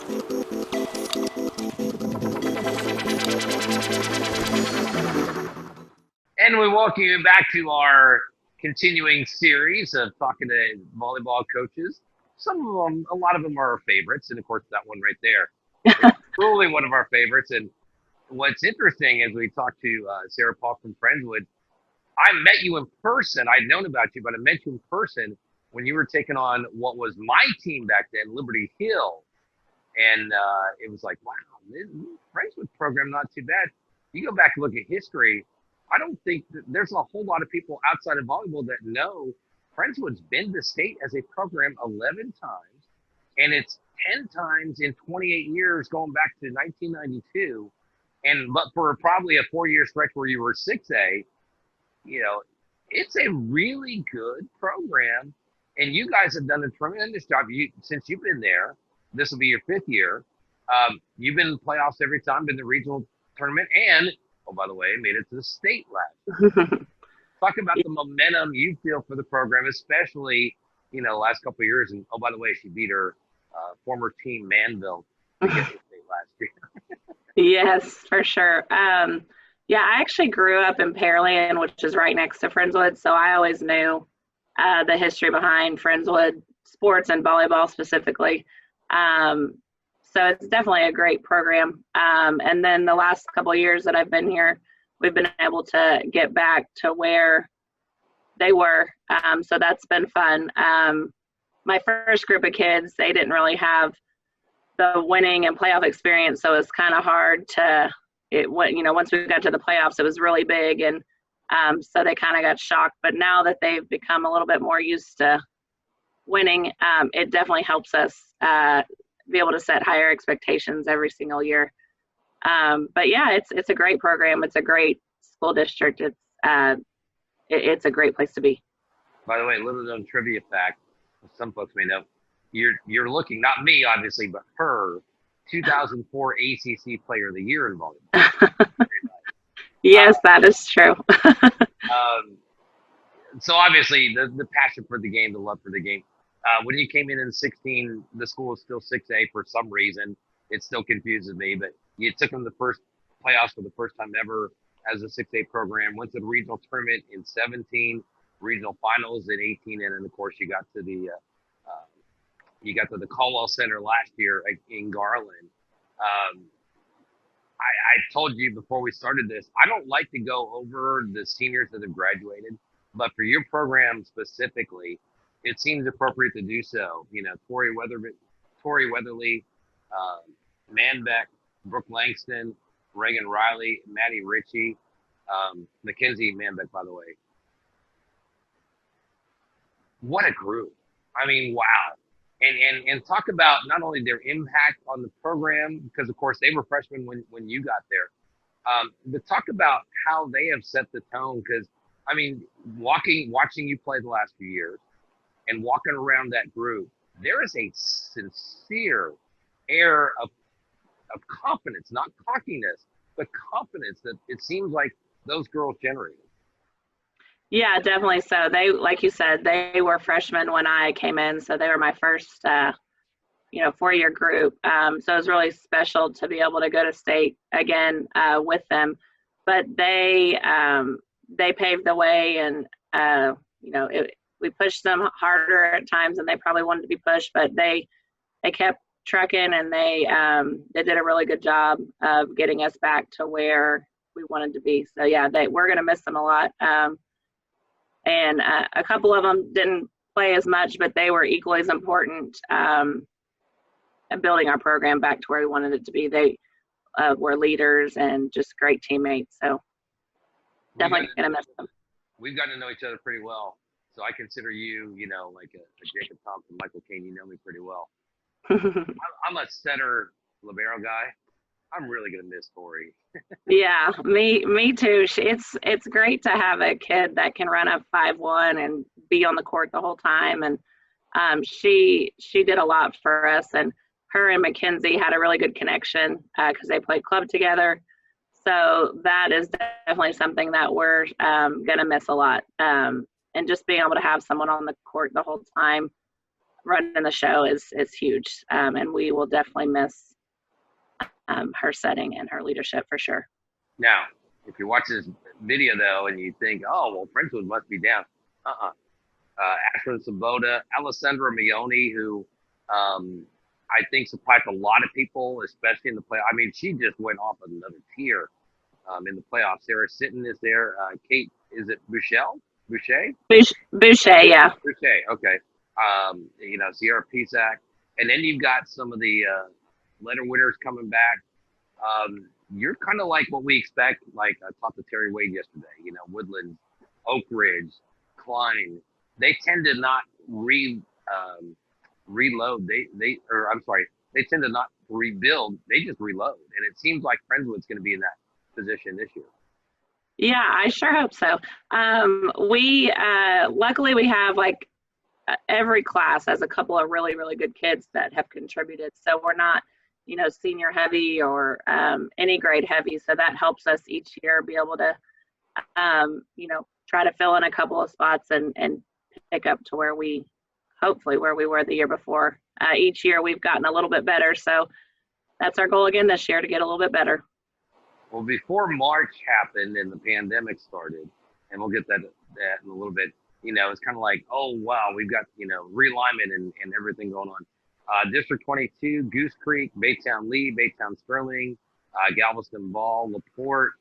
And we welcome you back to our continuing series of talking to volleyball coaches. Some of them, a lot of them are our favorites, and of course that one right there is truly one of our favorites. And what's interesting is we talked to Sarah Paulk from Friendswood. I met you in person. I'd known about you, but I met you in person when you were taking on what was my team back then, Liberty Hill. And it was like, wow, this Friendswood program, not too bad. You go back and look at history, I don't think that there's a whole lot of people outside of volleyball that know Friendswood's been to state as a program 11 times, and it's 10 times in 28 years going back to 1992. But for probably a 4-year stretch where you were 6A, it's a really good program, and you guys have done a tremendous job. Since you've been there, this will be your 5th year. You've been in the playoffs every time, been in the regional tournament, and oh, by the way, made it to the state last year. Talk about the momentum you feel for the program, especially, the last couple of years. And oh, by the way, she beat her former team Manville to get to the state last year. Yes, for sure. Yeah, I actually grew up in Pearland, which is right next to Friendswood. So I always knew the history behind Friendswood sports and volleyball specifically. So it's definitely a great program. And then the last couple of years that I've been here, we've been able to get back to where they were. So that's been fun. My first group of kids, they didn't really have the winning and playoff experience. So it's kind of hard once we got to the playoffs, it was really big. And so they kind of got shocked. But now that they've become a little bit more used to winning, it definitely helps us be able to set higher expectations every single year. But yeah, it's a great program. It's a great school district. It's a great place to be. By the way, little known trivia fact, some folks may know, you're looking, not me obviously, but her 2004 ACC Player of the Year in volleyball. Yes, that is true. So obviously the passion for the game, the love for the game. When you came in 16, the school was still 6A for some reason. It still confuses me, but you took them the first playoffs for the first time ever as a 6A program, went to the regional tournament in 17, regional finals in 18, and then of course you got to the Caldwell Center last year in Garland. I told you before we started this, I don't like to go over the seniors that have graduated, but for your program specifically, it seems appropriate to do so. Tori Weatherly, Manbeck, Brooke Langston, Reagan Riley, Maddie Ritchie, Mackenzie Manbeck, by the way. What a group. I mean, wow. And talk about not only their impact on the program, because of course they were freshmen when you got there, but talk about how they have set the tone. Because I mean, watching you play the last few years and walking around that group, there is a sincere air of confidence, not cockiness, but confidence that it seems like those girls generated. Yeah, definitely. So they, like you said, they were freshmen when I came in. So they were my first, 4-year group. So it was really special to be able to go to state again with them. But they paved the way, and we pushed them harder at times than they probably wanted to be pushed. But they kept trucking, and they did a really good job of getting us back to where we wanted to be. So yeah, we're going to miss them a lot. And a couple of them didn't play as much, but they were equally as important in building our program back to where we wanted it to be. They were leaders and just great teammates. So definitely going to miss them. We've gotten to know each other pretty well. So I consider you, like a Jacob Thompson, Michael Kane. You know me pretty well. I'm a center libero guy. I'm really gonna miss Tori. Yeah, me too. It's great to have a kid that can run up 5'1" and be on the court the whole time. And she did a lot for us. And her and Mackenzie had a really good connection because they played club together. So that is definitely something that we're gonna miss a lot. And just being able to have someone on the court the whole time running the show is huge, and we will definitely miss her setting and her leadership for sure. Now, if you watch this video though, and you think, oh well, Friendswood must be down. Ashwin Sabota, Alessandra Mione, who I think surprised a lot of people, especially in the play. I mean, she just went off another tier in the playoffs. Sarah Sitten is there. Kate, is it Boucher? Boucher, yeah. Boucher, okay. Sierra Pisak. And then you've got some of the letter winners coming back. You're kind of like what we expect, like I talked to Terry Wade yesterday, Woodland, Oak Ridge, Klein. They tend to not reload. They tend to not rebuild. They just reload. And it seems like Friendswood's going to be in that position this year. Yeah, I sure hope so. We luckily we have like every class has a couple of really, really good kids that have contributed. So we're not, senior heavy or any grade heavy. So that helps us each year be able to, try to fill in a couple of spots and pick up to where we were the year before. Each year we've gotten a little bit better. So that's our goal again this year, to get a little bit better. Well, before March happened and the pandemic started, and we'll get that in a little bit, it's kind of like, oh, wow, we've got, realignment and everything going on. District 22, Goose Creek, Baytown Lee, Baytown Sterling, Galveston Ball, LaPorte,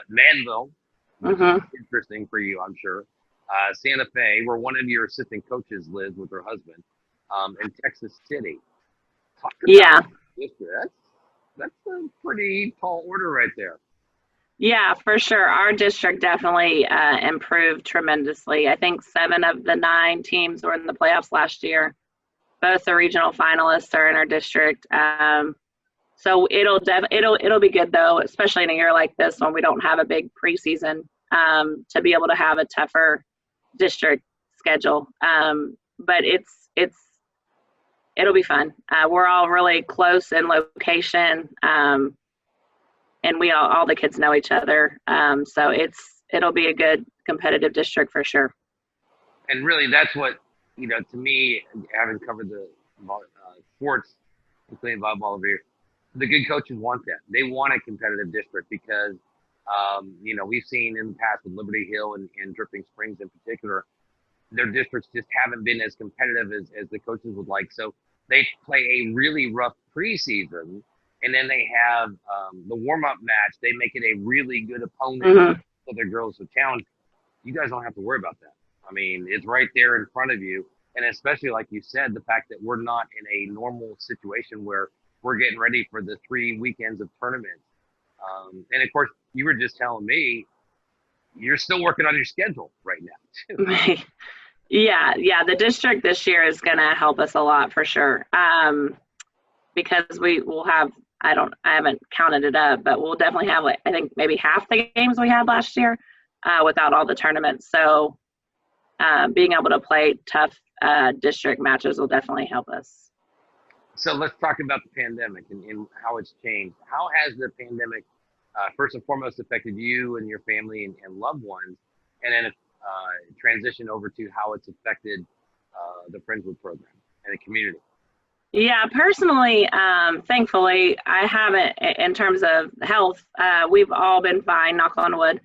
Manville, which is interesting for you, I'm sure. Santa Fe, where one of your assistant coaches lives with her husband, and Texas City. Talk about district. That's a pretty tall order right there. Yeah, for sure. Our district definitely improved tremendously. I think 7 of the 9 teams were in the playoffs last year. Both the regional finalists are in our district. So it'll be good though, especially in a year like this when we don't have a big preseason, to be able to have a tougher district schedule. But it'll be fun. We're all really close in location, and all the kids know each other. So it'll be a good competitive district for sure. And really, that's what, to me, having covered the sports, including volleyball over here, the good coaches want that. They want a competitive district because, we've seen in the past with Liberty Hill and Dripping Springs in particular, their districts just haven't been as competitive as the coaches would like. So they play a really rough preseason, and then they have the warm-up match. They make it a really good opponent for their girls to challenge. You guys don't have to worry about that. I mean, it's right there in front of you. And especially, like you said, the fact that we're not in a normal situation where we're getting ready for the 3 weekends of tournaments. And, of course, you were just telling me you're still working on your schedule right now, too. Yeah. The district this year is going to help us a lot for sure, because we will have, I haven't counted it up, but we'll definitely have, I think maybe half the games we had last year without all the tournaments. So being able to play tough district matches will definitely help us. So let's talk about the pandemic and how it's changed. How has the pandemic, first and foremost, affected you and your family and loved ones, and then transition over to how it's affected the Friendswood program and the community? Yeah, personally, thankfully, I haven't, in terms of health, we've all been fine, knock on wood.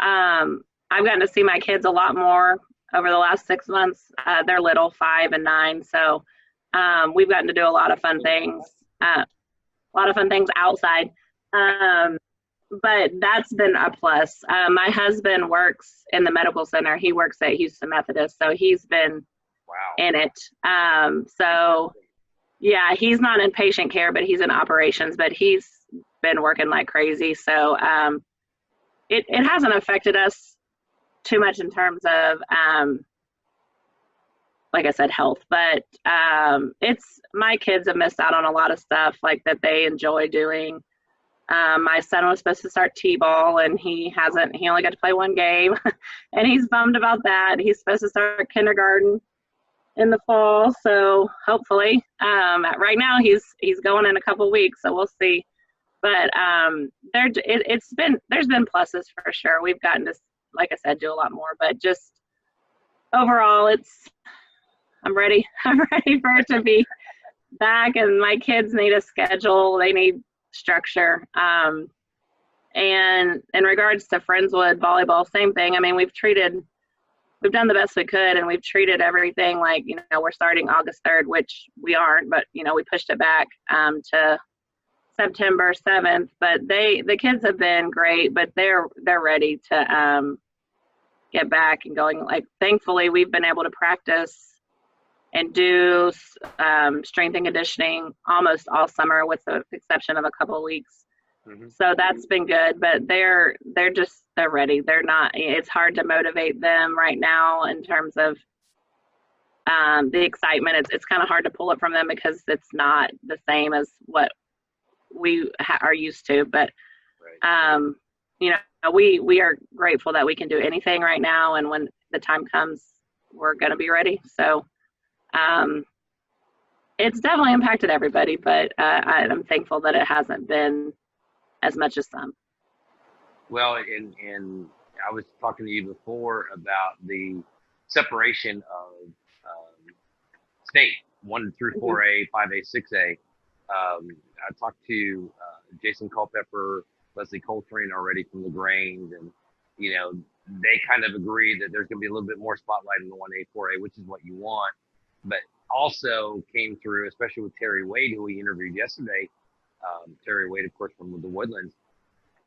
I've gotten to see my kids a lot more over the last 6 months. They're little, 5 and 9, so we've gotten to do a lot of fun things, outside. But that's been a plus. My husband works in the medical center. He works at Houston Methodist, so he's been in it. So yeah, he's not in patient care, but he's in operations, but he's been working like crazy. So it hasn't affected us too much in terms of, like I said, health, but my kids have missed out on a lot of stuff like that they enjoy doing. My son was supposed to start t-ball and he only got to play 1 game and he's bummed about that. He's supposed to start kindergarten in the fall, so hopefully, right now he's going in a couple weeks, so we'll see. But there's been pluses for sure. We've gotten to, like I said, do a lot more, but just overall, I'm ready. I'm ready for it to be back, and my kids need a schedule. They need structure. And in regards to Friendswood Volleyball, same thing. I mean, we've done the best we could, and we've treated everything like, we're starting August 3rd, which we aren't, but, we pushed it back to September 7th. But the kids have been great, but they're ready to get back and going. Like, thankfully, we've been able to practice and do strength and conditioning almost all summer, with the exception of a couple of weeks. Mm-hmm. So that's been good, but they're ready. They're not, it's hard to motivate them right now in terms of the excitement. It's kind of hard to pull it from them because it's not the same as what we are used to. But, we are grateful that we can do anything right now. And when the time comes, we're going to be ready. So it's definitely impacted everybody, but I'm thankful that it hasn't been as much as some. Well, and I was talking to you before about the separation of state 1 through 4A, 5A, 6A. I talked to Jason Culpepper, Leslie Coltrane already from LaGrange, and they kind of agree that there's going to be a little bit more spotlight in the 1A, 4A, which is what you want. But also came through, especially with Terry Wade, who we interviewed yesterday. Terry Wade, of course, from the Woodlands.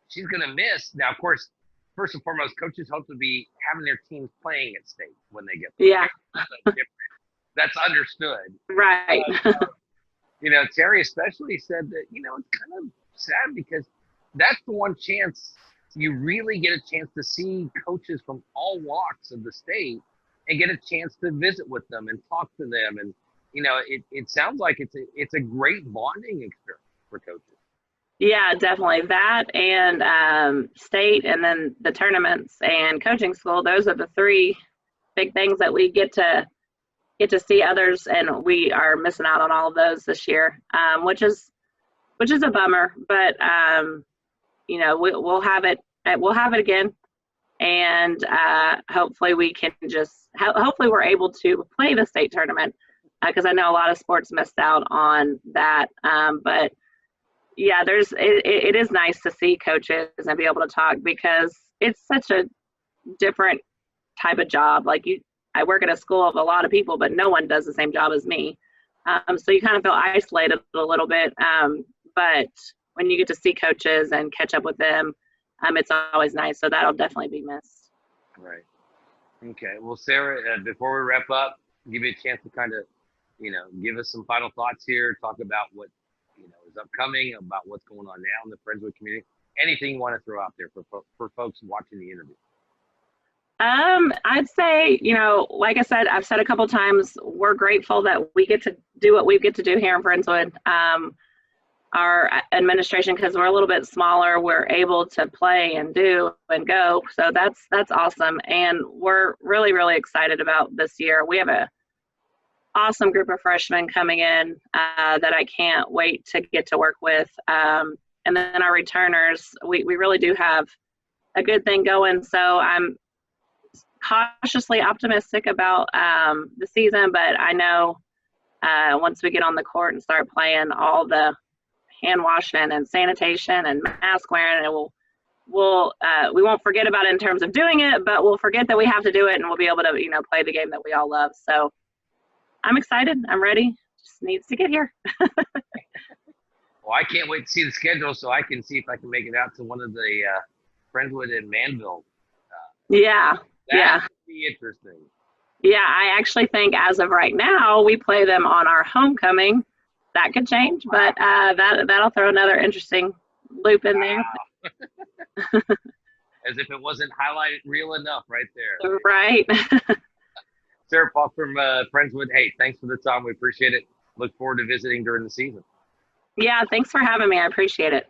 She's going to miss. Now, of course, first and foremost, coaches hope to be having their teams playing at state when they get there. Yeah. That's understood. Right. Terry especially said that, it's kind of sad because that's the one chance you really get a chance to see coaches from all walks of the state and get a chance to visit with them and talk to them. And, it sounds like it's a great bonding experience for coaches. Yeah, definitely. That and state, and then the tournaments and coaching school. Those are the three big things that we get to see others, and we are missing out on all of those this year, which is a bummer. But we'll have it. We'll have it again, and hopefully we can hopefully we're able to play the state tournament, because I know a lot of sports missed out on that. But yeah, it is nice to see coaches and be able to talk, because it's such a different type of job. Like, I work at a school of a lot of people, but no one does the same job as me. So you kind of feel isolated a little bit. But when you get to see coaches and catch up with them, it's always nice. So that'll definitely be missed. Right. Okay. Well, Sarah, before we wrap up, give you a chance to kind of, give us some final thoughts here, talk about what, is upcoming, about what's going on now in the Friendswood community. Anything you want to throw out there for folks watching the interview? I'd say, like I said, I've said a couple times, we're grateful that we get to do what we get to do here in Friendswood. Our administration, because we're a little bit smaller, we're able to play and do and go. So that's awesome. And we're really, really excited about this year. We have a awesome group of freshmen coming in that I can't wait to get to work with. And then our returners, we really do have a good thing going. So I'm cautiously optimistic about the season, but I know once we get on the court and start playing, all the hand washing and sanitation and mask wearing, and we won't forget about it in terms of doing it, but we'll forget that we have to do it, and we'll be able to play the game that we all love. So I'm excited. I'm ready. Just needs to get here. Well, I can't wait to see the schedule so I can see if I can make it out to one of the Friendswood and Manville. Yeah. That would be interesting. Yeah, I actually think as of right now, we play them on our homecoming. That could change, but that'll throw another interesting loop in there. As if it wasn't highlighted real enough right there. Right. Sarah Paulk from Friendswood. Hey, thanks for the time. We appreciate it. Look forward to visiting during the season. Yeah, thanks for having me. I appreciate it.